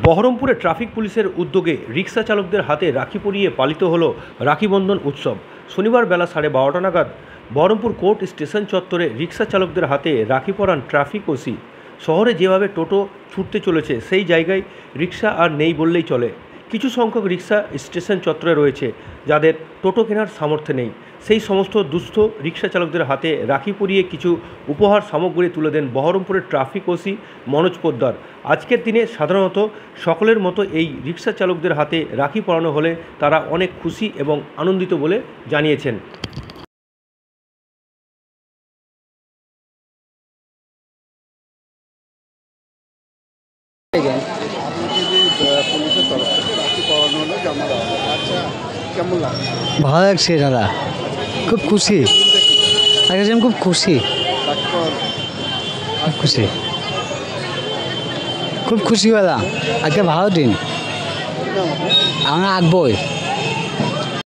বহরমপুরে ট্রাফিক পুলিশের উদ্যোগে রিক্সা চালকদের হাতে রাখি পরিয়ে পালিত হলো রাখি বন্ধন উৎসব। শনিবার বেলা 12:30 নাগাদ বহরমপুর কোর্ট স্টেশন চত্বরে রিক্সা চালকদের হাতে রাখি পরান ট্রাফিক ওসি। শহরে যেভাবে টোটো ছুটতে চলেছে সেই জায়গায় রিক্সা আর নেই বললেই চলে। কিছু সংখ্যক রিক্সা স্টেশন চত্বরে রয়েছে যাদের টোটো কেনার সামর্থ্য নেই। সেই সমস্ত দুস্থ রিক্সা চালকদের হাতে রাখি পরিয়ে কিছু উপহার সামগ্রী তুলে দেন বহরমপুরের ট্রাফিক ওসি মনোজ পোদ্দার। আজকের দিনে সাধারণত সকলের মতো এই রিক্সা চালকদের হাতে রাখি পরানো হলে তারা অনেক খুশি এবং আনন্দিত বলে জানিয়েছেন। ভালো লাগছে দাদা, খুব খুশি। খুব খুশি, খুব খুশি হলাম। আজকে ভালো দিন। আমরা আঁকবই।